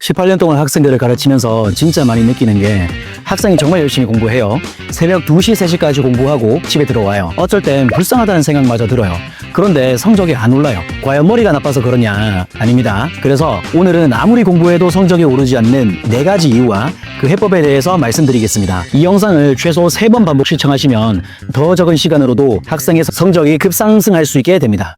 18년 동안 학생들을 가르치면서 진짜 많이 느끼는 게 학생이 정말 열심히 공부해요. 새벽 2시, 3시까지 공부하고 집에 들어와요. 어쩔 땐 불쌍하다는 생각마저 들어요. 그런데 성적이 안 올라요. 과연 머리가 나빠서 그러냐? 아닙니다. 그래서 오늘은 아무리 공부해도 성적이 오르지 않는 4가지 이유와 그 해법에 대해서 말씀드리겠습니다. 이 영상을 최소 3번 반복 시청하시면 더 적은 시간으로도 학생의 성적이 급상승할 수 있게 됩니다.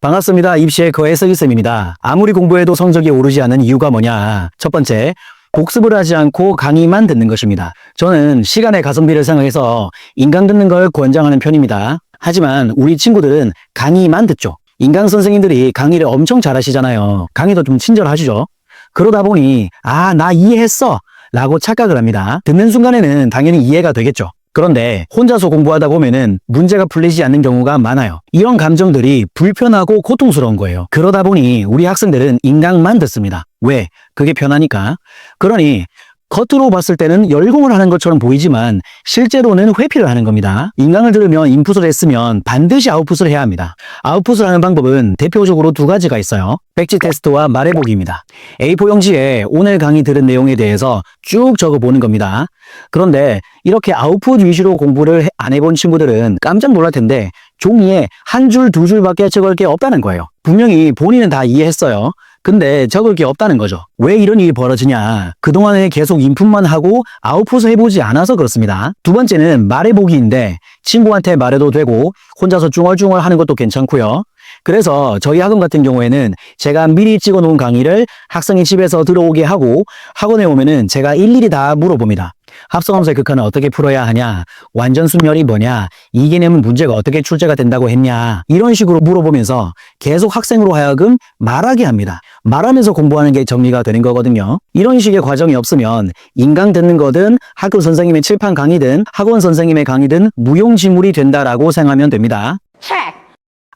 반갑습니다. 입시의 거의 서기쌤입니다. 아무리 공부해도 성적이 오르지 않는 이유가 뭐냐? 첫 번째, 복습을 하지 않고 강의만 듣는 것입니다. 저는 시간의 가성비를 생각해서 인강 듣는 걸 권장하는 편입니다. 하지만 우리 친구들은 강의만 듣죠. 인강 선생님들이 강의를 엄청 잘하시잖아요. 강의도 좀 친절하시죠. 그러다 보니 나 이해했어 라고 착각을 합니다. 듣는 순간에는 당연히 이해가 되겠죠. 그런데 혼자서 공부하다 보면은 문제가 풀리지 않는 경우가 많아요. 이런 감정들이 불편하고 고통스러운 거예요. 그러다 보니 우리 학생들은 인강만 듣습니다. 왜? 그게 편하니까. 그러니 겉으로 봤을 때는 열공을 하는 것처럼 보이지만 실제로는 회피를 하는 겁니다. 인강을 들으면 인풋을 했으면 반드시 아웃풋을 해야 합니다. 아웃풋을 하는 방법은 대표적으로 2가지가 있어요. 백지 테스트와 말해보기입니다. A4 용지에 오늘 강의 들은 내용에 대해서 쭉 적어보는 겁니다. 그런데 이렇게 아웃풋 위주로 공부를 안 해본 친구들은 깜짝 놀랄 텐데 종이에 1줄, 2줄밖에 적을 게 없다는 거예요. 분명히 본인은 다 이해했어요. 근데 적을 게 없다는 거죠. 왜 이런 일이 벌어지냐? 그동안에 계속 인풋만 하고 아웃풋을 해보지 않아서 그렇습니다. 2번째는 말해보기인데 친구한테 말해도 되고 혼자서 중얼중얼 하는 것도 괜찮고요. 그래서 저희 학원 같은 경우에는 제가 미리 찍어놓은 강의를 학생이 집에서 들어오게 하고 학원에 오면은 제가 일일이 다 물어봅니다. 합성함수의 극한을 어떻게 풀어야 하냐? 완전순열이 뭐냐? 이 개념은 문제가 어떻게 출제가 된다고 했냐? 이런 식으로 물어보면서 계속 학생으로 하여금 말하게 합니다. 말하면서 공부하는 게 정리가 되는 거거든요. 이런 식의 과정이 없으면 인강 듣는 거든 학교 선생님의 칠판 강의든 학원 선생님의 강의든 무용지물이 된다라고 생각하면 됩니다.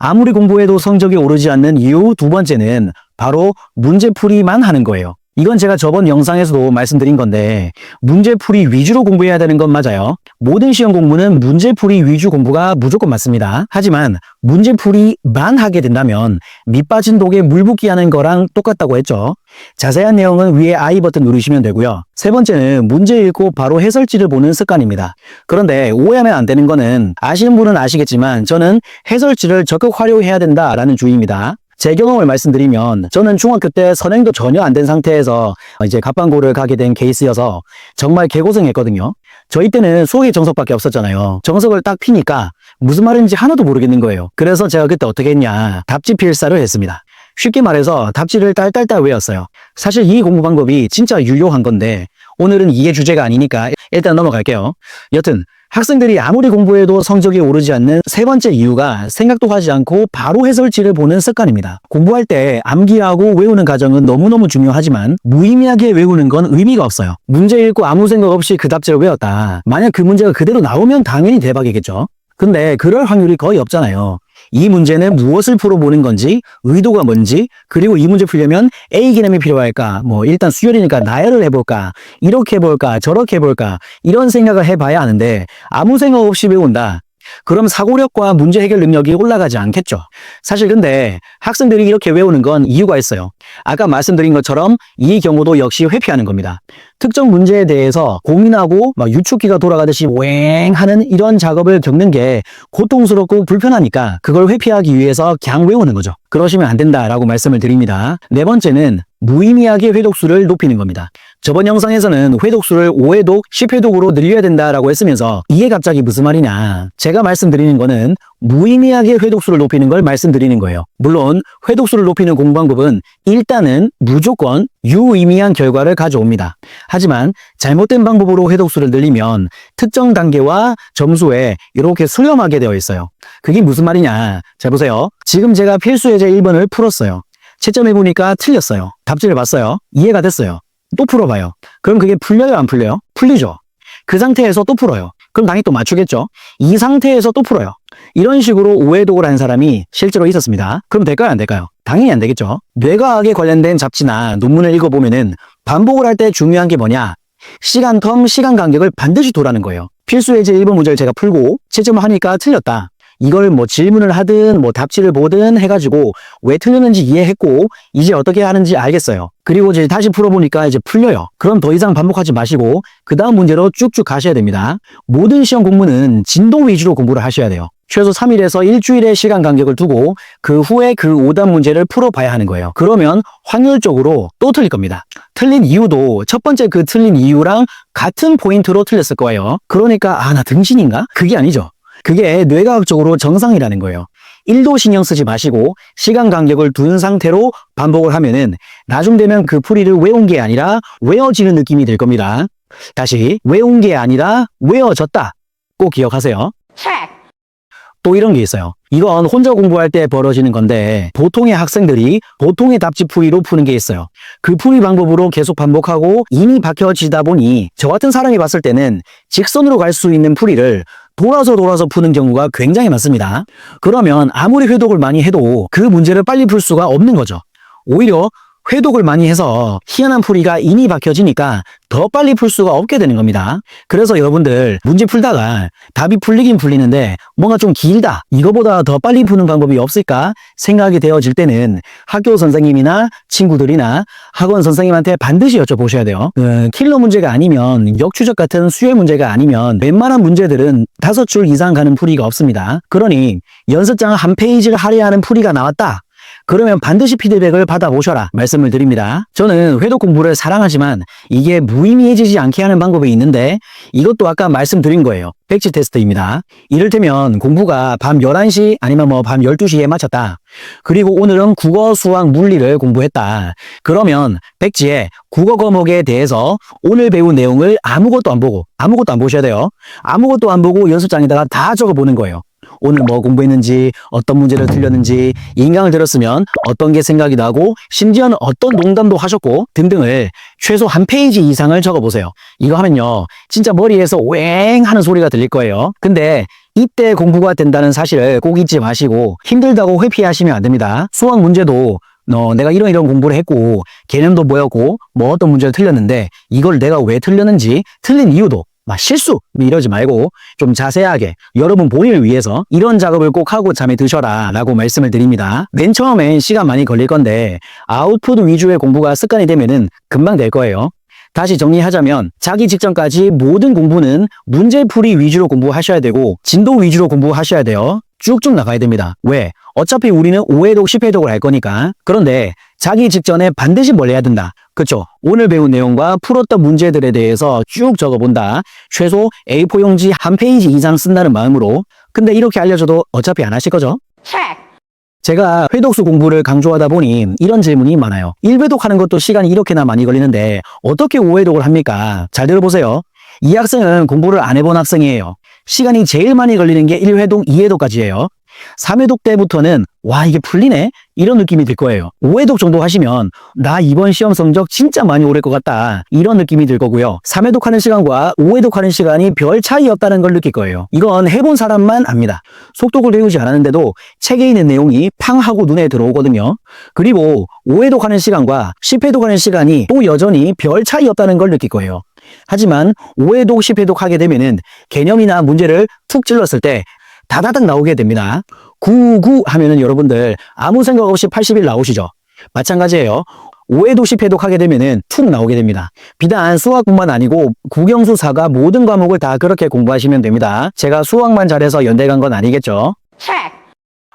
아무리 공부해도 성적이 오르지 않는 이유 2번째는 바로 문제풀이만 하는 거예요. 이건 제가 저번 영상에서도 말씀드린 건데 문제풀이 위주로 공부해야 되는 건 맞아요. 모든 시험 공부는 문제풀이 위주 공부가 무조건 맞습니다. 하지만 문제풀이만 하게 된다면 밑빠진 독에 물 붓기 하는 거랑 똑같다고 했죠. 자세한 내용은 위에 I 버튼 누르시면 되고요. 3번째는 문제 읽고 바로 해설지를 보는 습관입니다. 그런데 오해하면 안 되는 거는 아시는 분은 아시겠지만 저는 해설지를 적극 활용해야 된다라는 주의입니다. 제 경험을 말씀드리면 저는 중학교 때 선행도 전혀 안 된 상태에서 이제 갑반고를 가게 된 케이스여서 정말 개고생했거든요. 저희 때는 수학의 정석밖에 없었잖아요. 정석을 딱 피니까 무슨 말인지 하나도 모르겠는 거예요. 그래서 제가 그때 어떻게 했냐? 답지 필사를 했습니다. 쉽게 말해서 답지를 딸딸딸 외웠어요. 사실 이 공부 방법이 진짜 유효한 건데 오늘은 이게 주제가 아니니까 일단 넘어갈게요. 여튼 학생들이 아무리 공부해도 성적이 오르지 않는 3번째 이유가 생각도 하지 않고 바로 해설지를 보는 습관입니다. 공부할 때 암기하고 외우는 과정은 너무너무 중요하지만 무의미하게 외우는 건 의미가 없어요. 문제 읽고 아무 생각 없이 그 답지를 외웠다. 만약 그 문제가 그대로 나오면 당연히 대박이겠죠. 근데 그럴 확률이 거의 없잖아요. 이 문제는 무엇을 풀어보는 건지, 의도가 뭔지, 그리고 이 문제 풀려면 A 개념이 필요할까, 일단 수열이니까 나열을 해볼까, 이렇게 해볼까, 저렇게 해볼까, 이런 생각을 해봐야 하는데 아무 생각 없이 외운다. 그럼 사고력과 문제 해결 능력이 올라가지 않겠죠. 사실 근데 학생들이 이렇게 외우는 건 이유가 있어요. 아까 말씀드린 것처럼 이 경우도 역시 회피하는 겁니다. 특정 문제에 대해서 고민하고 유축기가 돌아가듯이 오행 하는 이런 작업을 겪는 게 고통스럽고 불편하니까 그걸 회피하기 위해서 그냥 외우는 거죠. 그러시면 안 된다라고 말씀을 드립니다. 4번째는 무의미하게 회독수를 높이는 겁니다. 저번 영상에서는 회독수를 5회독, 10회독으로 늘려야 된다라고 했으면서 이게 갑자기 무슨 말이냐? 제가 말씀드리는 거는 무의미하게 회독수를 높이는 걸 말씀드리는 거예요. 물론 회독수를 높이는 공부 방법은 일단은 무조건 유의미한 결과를 가져옵니다. 하지만 잘못된 방법으로 회독수를 늘리면 특정 단계와 점수에 이렇게 수렴하게 되어 있어요. 그게 무슨 말이냐? 자 보세요. 지금 제가 필수예제 1번을 풀었어요. 채점해보니까 틀렸어요. 답지를 봤어요. 이해가 됐어요. 또 풀어봐요. 그럼 그게 풀려요, 안 풀려요? 풀리죠. 그 상태에서 또 풀어요. 그럼 당연히 또 맞추겠죠. 이 상태에서 또 풀어요. 이런 식으로 오해독을 한 사람이 실제로 있었습니다. 그럼 될까요, 안 될까요? 당연히 안 되겠죠. 뇌과학에 관련된 잡지나 논문을 읽어보면은 반복을 할 때 중요한 게 뭐냐? 시간 텀, 시간 간격을 반드시 두라는 거예요. 필수예제 1번 문제를 제가 풀고 채점을 하니까 틀렸다. 이걸 뭐 질문을 하든 뭐 답지를 보든 해가지고 왜 틀렸는지 이해했고 이제 어떻게 하는지 알겠어요. 그리고 이제 다시 풀어보니까 이제 풀려요. 그럼 더 이상 반복하지 마시고 그 다음 문제로 쭉쭉 가셔야 됩니다. 모든 시험 공부는 진도 위주로 공부를 하셔야 돼요. 최소 3일에서 일주일의 시간 간격을 두고 그 후에 그 오답 문제를 풀어봐야 하는 거예요. 그러면 확률적으로 또 틀릴 겁니다. 틀린 이유도 첫 번째 그 틀린 이유랑 같은 포인트로 틀렸을 거예요. 그러니까 나 등신인가? 그게 아니죠. 그게 뇌과학적으로 정상이라는 거예요. 1도 신경 쓰지 마시고 시간 간격을 둔 상태로 반복을 하면은 나중 되면 그 풀이를 외운 게 아니라 외워지는 느낌이 들 겁니다. 다시 외운 게 아니라 외워졌다. 꼭 기억하세요. 또 이런 게 있어요. 이건 혼자 공부할 때 벌어지는 건데 보통의 학생들이 보통의 답지 풀이로 푸는 게 있어요. 그 풀이 방법으로 계속 반복하고 이미 박혀지다 보니 저 같은 사람이 봤을 때는 직선으로 갈 수 있는 풀이를 돌아서 푸는 경우가 굉장히 많습니다. 그러면 아무리 회독을 많이 해도 그 문제를 빨리 풀 수가 없는 거죠. 오히려 회독을 많이 해서 희한한 풀이가 이미 박혀지니까 더 빨리 풀 수가 없게 되는 겁니다. 그래서 여러분들 문제 풀다가 답이 풀리긴 풀리는데 뭔가 좀 길다, 이거보다 더 빨리 푸는 방법이 없을까 생각이 되어질 때는 학교 선생님이나 친구들이나 학원 선생님한테 반드시 여쭤보셔야 돼요. 킬러 문제가 아니면 역추적 같은 수열 문제가 아니면 웬만한 문제들은 5줄 이상 가는 풀이가 없습니다. 그러니 연습장 한 페이지를 할애하는 풀이가 나왔다. 그러면 반드시 피드백을 받아보셔라 말씀을 드립니다. 저는 회독 공부를 사랑하지만 이게 무의미해지지 않게 하는 방법이 있는데 이것도 아까 말씀드린 거예요. 백지 테스트입니다. 이를테면 공부가 밤 11시 아니면 밤 12시에 마쳤다. 그리고 오늘은 국어, 수학, 물리를 공부했다. 그러면 백지에 국어 과목에 대해서 오늘 배운 내용을 아무것도 안 보셔야 돼요. 아무것도 안 보고 연습장에다가 다 적어보는 거예요. 오늘 뭐 공부했는지, 어떤 문제를 틀렸는지, 인강을 들었으면 어떤 게 생각이 나고, 심지어는 어떤 농담도 하셨고 등등을 최소 한 페이지 이상을 적어보세요. 이거 하면요, 진짜 머리에서 웽 하는 소리가 들릴 거예요. 근데 이때 공부가 된다는 사실을 꼭 잊지 마시고 힘들다고 회피하시면 안 됩니다. 수학 문제도 내가 이런 공부를 했고 개념도 뭐였고 뭐 어떤 문제를 틀렸는데 이걸 내가 왜 틀렸는지, 틀린 이유도 막 실수 이러지 말고 좀 자세하게 여러분 본인을 위해서 이런 작업을 꼭 하고 잠에 드셔라 라고 말씀을 드립니다. 맨 처음엔 시간 많이 걸릴 건데 아웃풋 위주의 공부가 습관이 되면은 금방 될 거예요. 다시 정리하자면 자기 직전까지 모든 공부는 문제풀이 위주로 공부하셔야 되고 진도 위주로 공부하셔야 돼요. 쭉쭉 나가야 됩니다. 왜? 어차피 우리는 5회독, 10회독을 할 거니까. 그런데 자기 직전에 반드시 뭘 해야 된다. 그쵸? 오늘 배운 내용과 풀었던 문제들에 대해서 쭉 적어본다. 최소 A4 용지 한 페이지 이상 쓴다는 마음으로. 근데 이렇게 알려줘도 어차피 안 하실 거죠? 제가 회독수 공부를 강조하다 보니 이런 질문이 많아요. 1회독 하는 것도 시간이 이렇게나 많이 걸리는데 어떻게 5회독을 합니까? 잘 들어보세요. 이 학생은 공부를 안 해본 학생이에요. 시간이 제일 많이 걸리는 게 1회독, 2회독까지예요. 3회독 때부터는 와 이게 풀리네? 이런 느낌이 들 거예요. 5회독 정도 하시면 나 이번 시험 성적 진짜 많이 오를 것 같다 이런 느낌이 들 거고요. 3회독 하는 시간과 5회독 하는 시간이 별 차이 없다는 걸 느낄 거예요. 이건 해본 사람만 압니다. 속독을 배우지 않았는데도 책에 있는 내용이 팡 하고 눈에 들어오거든요. 그리고 5회독 하는 시간과 10회독 하는 시간이 또 여전히 별 차이 없다는 걸 느낄 거예요. 하지만 5회독, 10회독 하게 되면은 개념이나 문제를 툭 찔렀을 때 다다닥 나오게 됩니다. 99 하면은 여러분들 아무 생각 없이 80일 나오시죠? 마찬가지예요. 5회독, 10회독 하게 되면은 툭 나오게 됩니다. 비단 수학뿐만 아니고 국영수사가 모든 과목을 다 그렇게 공부하시면 됩니다. 제가 수학만 잘해서 연대 간 건 아니겠죠?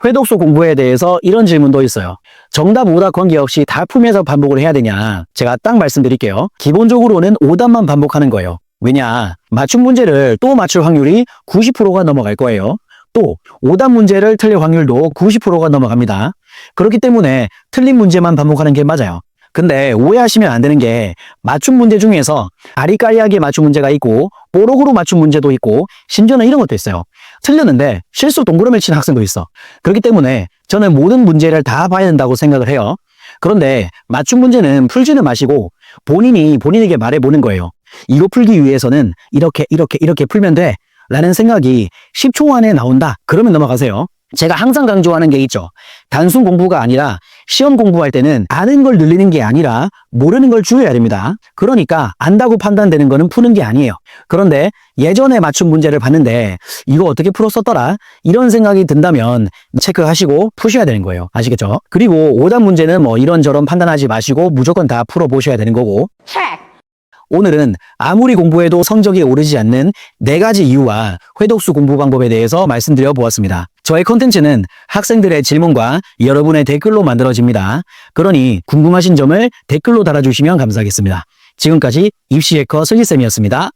회독수 공부에 대해서 이런 질문도 있어요. 정답, 오답 관계없이 다 풀면서 반복을 해야 되냐? 제가 딱 말씀드릴게요. 기본적으로는 오답만 반복하는 거예요. 왜냐? 맞춤 문제를 또 맞출 확률이 90%가 넘어갈 거예요. 또 오답 문제를 틀릴 확률도 90%가 넘어갑니다. 그렇기 때문에 틀린 문제만 반복하는 게 맞아요. 근데 오해하시면 안 되는 게 맞춤 문제 중에서 아리까리하게 맞춤 문제가 있고 뽀록으로 맞춤 문제도 있고 심지어는 이런 것도 있어요. 틀렸는데 실수 동그라미를 친 학생도 있어. 그렇기 때문에 저는 모든 문제를 다 봐야 된다고 생각을 해요. 그런데 맞춤 문제는 풀지는 마시고 본인이 본인에게 말해보는 거예요. 이거 풀기 위해서는 이렇게 풀면 돼 라는 생각이 10초 안에 나온다. 그러면 넘어가세요. 제가 항상 강조하는 게 있죠. 단순 공부가 아니라 시험 공부할 때는 아는 걸 늘리는 게 아니라 모르는 걸 줄여야 됩니다. 그러니까 안다고 판단되는 거는 푸는 게 아니에요. 그런데 예전에 맞춘 문제를 봤는데 이거 어떻게 풀었었더라? 이런 생각이 든다면 체크하시고 푸셔야 되는 거예요. 아시겠죠? 그리고 오답 문제는 뭐 이런저런 판단하지 마시고 무조건 다 풀어보셔야 되는 거고. 오늘은 아무리 공부해도 성적이 오르지 않는 4가지 이유와 회독수 공부 방법에 대해서 말씀드려 보았습니다. 저의 컨텐츠는 학생들의 질문과 여러분의 댓글로 만들어집니다. 그러니 궁금하신 점을 댓글로 달아주시면 감사하겠습니다. 지금까지 입시해커 슬기쌤이었습니다.